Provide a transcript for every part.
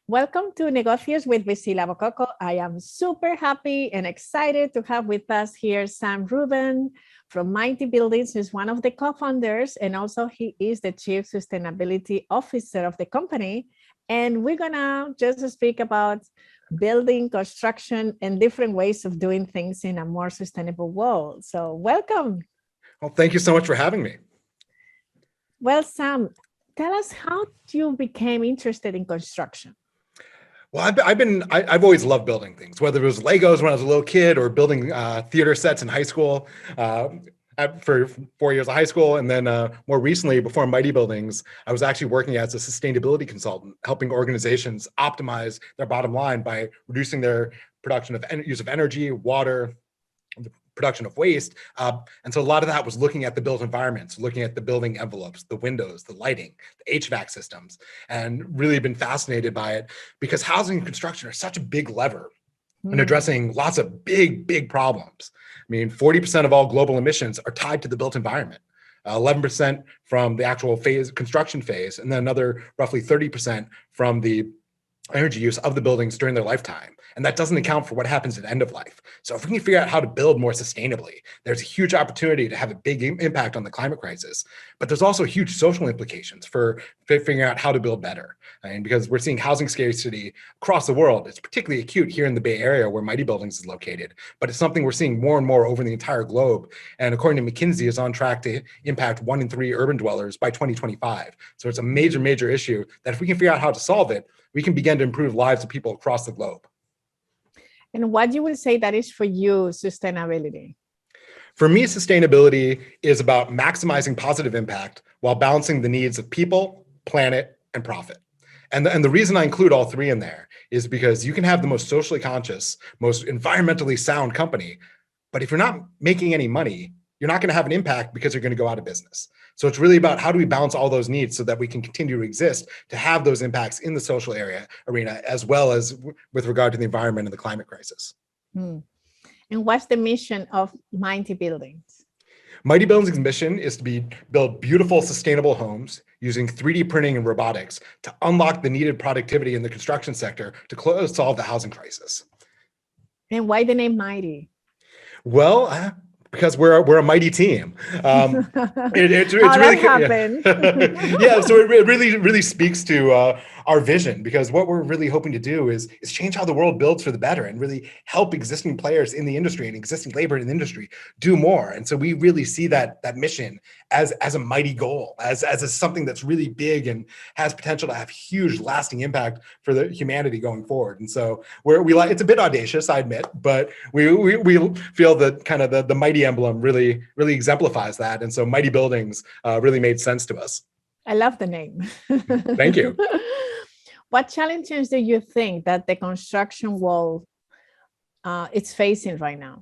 Welcome to Negocios with BISILA BOKOKO. I am super happy and excited to have with us here Sam Ruben from Mighty Buildings, who's one of the co-founders, and also he is the Chief Sustainability Officer of the company. And we're gonna just speak about building, construction, and different ways of doing things in a more sustainable world. So welcome. Well, thank you so much for having me. Well, Sam, tell us how you became interested in construction. Well, I've always loved building things, whether it was Legos when I was a little kid or building theater sets in high school for 4 years of high school. And then more recently, before Mighty Buildings, I was actually working as a sustainability consultant, helping organizations optimize their bottom line by reducing their production of use of energy, water, the production of waste. And so a lot of that was looking at the built environments, looking at the building envelopes, the windows, the lighting, the HVAC systems, and really been fascinated by it because housing and construction are such a big lever in addressing lots of big problems. I mean, 40% of all global emissions are tied to the built environment, 11% from the actual construction phase, and then another roughly 30% from the energy use of the buildings during their lifetime. And that doesn't account for what happens at end of life. So if we can figure out how to build more sustainably, there's a huge opportunity to have a big impact on the climate crisis. But there's also huge social implications for figuring out how to build better. And because we're seeing housing scarcity across the world, it's particularly acute here in the Bay Area where Mighty Buildings is located, but it's something we're seeing more and more over the entire globe. And according to McKinsey, is on track to impact 1 in 3 urban dwellers by 2025. So it's a major issue that if we can figure out how to solve it, we can begin to improve lives of people across the globe. And what you will say that is for you sustainability? For me, sustainability is about maximizing positive impact while balancing the needs of people, planet, and profit. And the reason I include all three in there is because you can have the most socially conscious, most environmentally sound company, but if you're not making any money, you're not going to have an impact because you're going to go out of business. So it's really about how do we balance all those needs so that we can continue to exist to have those impacts in the social arena, as well as with regard to the environment and the climate crisis. And what's the mission of Mighty Buildings? Mighty Buildings' mission is to build beautiful, sustainable homes using 3D printing and robotics to unlock the needed productivity in the construction sector to solve the housing crisis. And why the name Mighty? Well, because we're a mighty team. It's really happened. Yeah, so it really speaks to our vision, because what we're really hoping to do is change how the world builds for the better and really help existing players in the industry and existing labor in the industry do more. And so we really see that mission as a mighty goal, as something that's really big and has potential to have huge lasting impact for the humanity going forward. And so it's a bit audacious, I admit, but we feel that kind of the mighty emblem really exemplifies that. And so Mighty Buildings really made sense to us. I love the name. Thank you. What challenges do you think that the construction world is facing right now?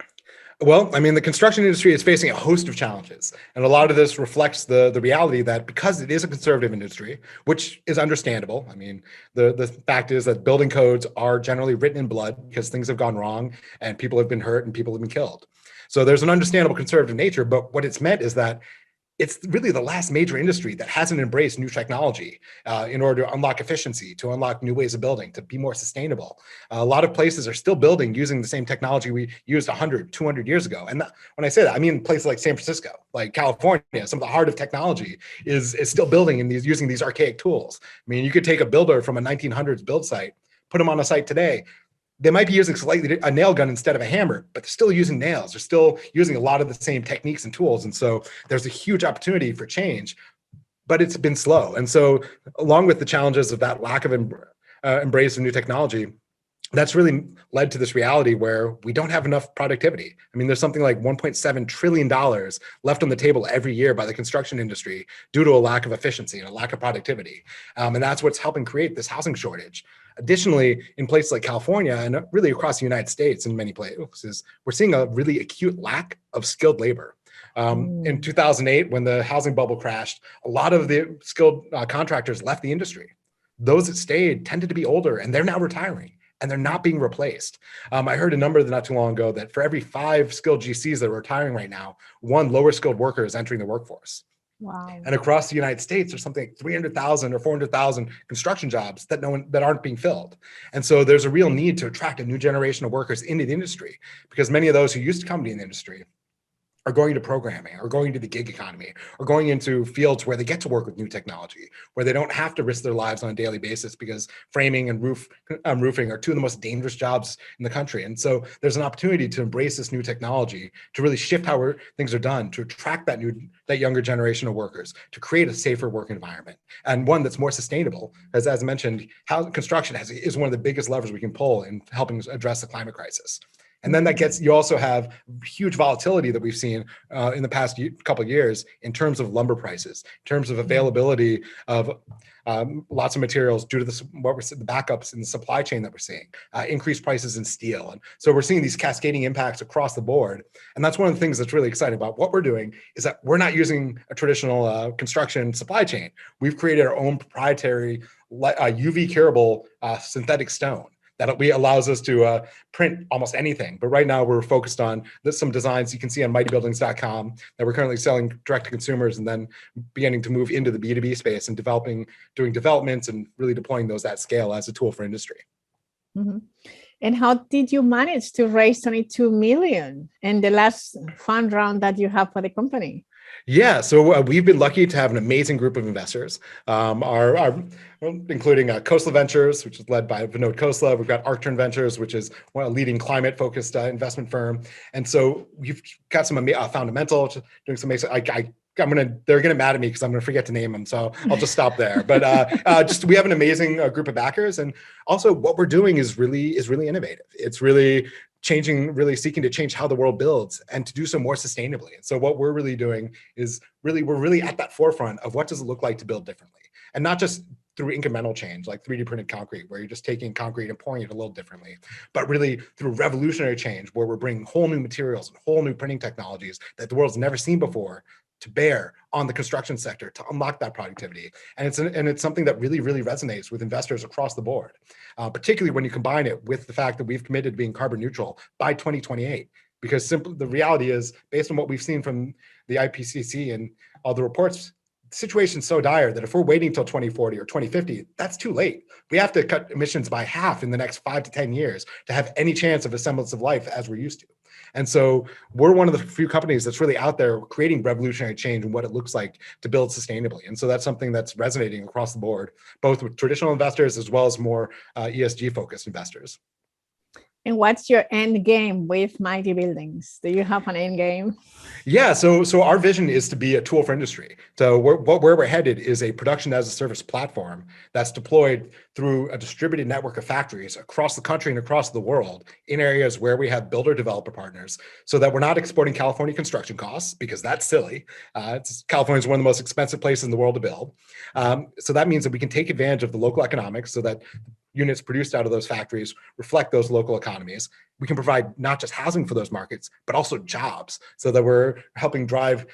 Well, I mean, the construction industry is facing a host of challenges. And a lot of this reflects the reality that because it is a conservative industry, which is understandable. I mean, the fact is that building codes are generally written in blood because things have gone wrong and people have been hurt and people have been killed. So there's an understandable conservative nature, but what it's meant is that it's really the last major industry that hasn't embraced new technology in order to unlock efficiency, to unlock new ways of building, to be more sustainable. A lot of places are still building using the same technology we used 100, 200 years ago. And when I say that, I mean places like San Francisco, like California, some of the heart of technology is still building in using these archaic tools. I mean, you could take a builder from a 1900s build site, put them on a site today. They might be using slightly a nail gun instead of a hammer, but they're still using nails. They're still using a lot of the same techniques and tools. And so there's a huge opportunity for change, but it's been slow. And so along with the challenges of that lack of embrace of new technology, that's really led to this reality where we don't have enough productivity. I mean, there's something like $1.7 trillion left on the table every year by the construction industry due to a lack of efficiency and a lack of productivity. And that's what's helping create this housing shortage. Additionally, in places like California and really across the United States in many places, we're seeing a really acute lack of skilled labor. In 2008, when the housing bubble crashed, a lot of the skilled contractors left the industry. Those that stayed tended to be older and they're now retiring and they're not being replaced. I heard a number not too long ago that for every 5 skilled GCs that are retiring right now, 1 lower skilled worker is entering the workforce. Wow. And across the United States, there's something like 300,000 or 400,000 construction jobs that aren't being filled. And so there's a real need to attract a new generation of workers into the industry, because many of those who used to come to the industry are going to programming, or going to the gig economy, or going into fields where they get to work with new technology, where they don't have to risk their lives on a daily basis, because framing and roofing are two of the most dangerous jobs in the country. And so there's an opportunity to embrace this new technology, to really shift how things are done, to attract that younger generation of workers, to create a safer work environment, and one that's more sustainable. As I mentioned, how construction is one of the biggest levers we can pull in helping address the climate crisis. And then you also have huge volatility that we've seen in the past couple of years in terms of lumber prices, in terms of availability of lots of materials due to the backups in the supply chain that we're seeing, increased prices in steel. And so we're seeing these cascading impacts across the board. And that's one of the things that's really exciting about what we're doing, is that we're not using a traditional construction supply chain. We've created our own proprietary UV curable synthetic stone that allows us to print almost anything. But right now we're focused on some designs you can see on mightybuildings.com that we're currently selling direct to consumers, and then beginning to move into the B2B space and doing developments and really deploying those at scale as a tool for industry. Mm-hmm. And how did you manage to raise 22 million in the last fund round that you have for the company? Yeah, so we've been lucky to have an amazing group of investors, including Khosla Ventures, which is led by Vinod Khosla. We've got Arcturn Ventures, which is one of the leading climate-focused investment firm. And so we've got some Fundamental doing some amazing. They're gonna mad at me because I'm gonna forget to name them, so I'll just stop there. But we have an amazing group of backers, and also what we're doing is really innovative. It's really seeking to change how the world builds, and to do so more sustainably. And so what we're really doing is we're really at that forefront of what does it look like to build differently, and not just through incremental change like 3D printed concrete, where you're just taking concrete and pouring it a little differently, but really through revolutionary change, where we're bringing whole new materials and whole new printing technologies that the world's never seen before to bear on the construction sector to unlock that productivity. And it's something that really resonates with investors across the board, particularly when you combine it with the fact that we've committed to being carbon neutral by 2028. Because the reality is, based on what we've seen from the IPCC and all the reports, the situation's so dire that if we're waiting till 2040 or 2050, that's too late. We have to cut emissions by half in the next 5 to 10 years to have any chance of a semblance of life as we're used to. And so we're one of the few companies that's really out there creating revolutionary change in what it looks like to build sustainably. And so that's something that's resonating across the board, both with traditional investors as well as more ESG focused investors. And what's your end game with Mighty Buildings? Do you have an end game? Yeah, so our vision is to be a tool for industry. So where we're headed is a production as a service platform that's deployed through a distributed network of factories across the country and across the world in areas where we have builder developer partners, so that we're not exporting California construction costs, because that's silly. California is one of the most expensive places in the world to build. So that means that we can take advantage of the local economics, so that units produced out of those factories reflect those local economies. We can provide not just housing for those markets, but also jobs, so that we're helping drive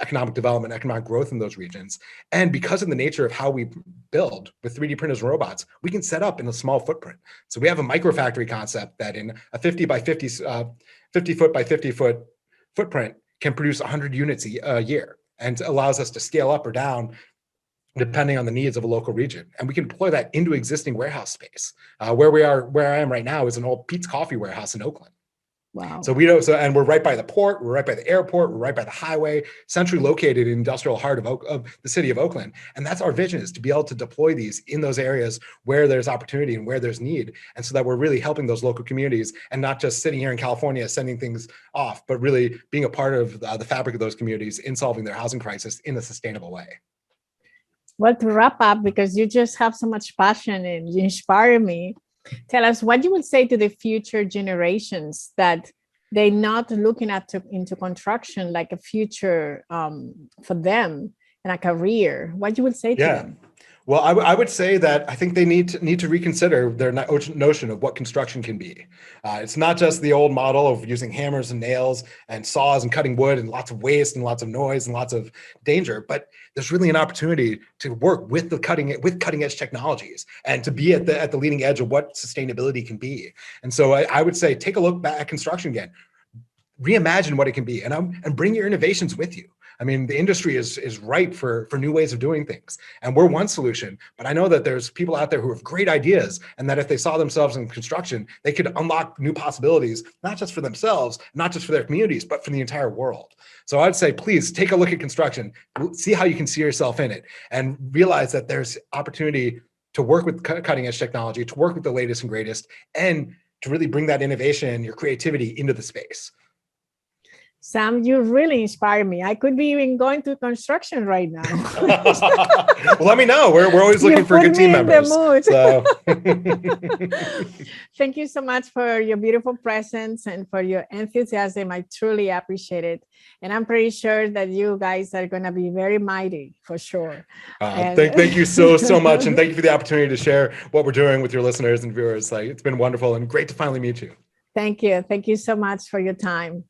economic development, economic growth in those regions. And because of the nature of how we build with 3D printers and robots, we can set up in a small footprint. So we have a micro factory concept that in a 50 foot by 50 foot footprint can produce 100 units a year, and allows us to scale up or down depending on the needs of a local region. And we can deploy that into existing warehouse space. Where I am right now is an old Pete's Coffee warehouse in Oakland. Wow. And we're right by the port, we're right by the airport, we're right by the highway, centrally located in the industrial heart of the city of Oakland. And that's our vision, is to be able to deploy these in those areas where there's opportunity and where there's need. And so that we're really helping those local communities, and not just sitting here in California sending things off, but really being a part of the fabric of those communities in solving their housing crisis in a sustainable way. Well, to wrap up, because you just have so much passion and you inspire me, tell us what you would say to the future generations that they're not looking into construction like a future for them and a career. What you would say to them? Well, I would say that I think they need to reconsider their notion of what construction can be. It's not just the old model of using hammers and nails and saws and cutting wood and lots of waste and lots of noise and lots of danger, but there's really an opportunity to work with cutting edge technologies and to be at the leading edge of what sustainability can be. And so I would say, take a look back at construction again. Reimagine what it can be, and bring your innovations with you. I mean, the industry is ripe for new ways of doing things. And we're one solution, but I know that there's people out there who have great ideas, and that if they saw themselves in construction, they could unlock new possibilities, not just for themselves, not just for their communities, but for the entire world. So I'd say, please take a look at construction, see how you can see yourself in it, and realize that there's opportunity to work with cutting edge technology, to work with the latest and greatest, and to really bring that innovation, your creativity into the space. Sam, you really inspire me. I could be even going to construction right now. Well, let me know. We're always looking for good team members. So. Thank you so much for your beautiful presence and for your enthusiasm. I truly appreciate it. And I'm pretty sure that you guys are going to be very mighty for sure. Thank you so much. And thank you for the opportunity to share what we're doing with your listeners and viewers. Like, it's been wonderful and great to finally meet you. Thank you. Thank you so much for your time.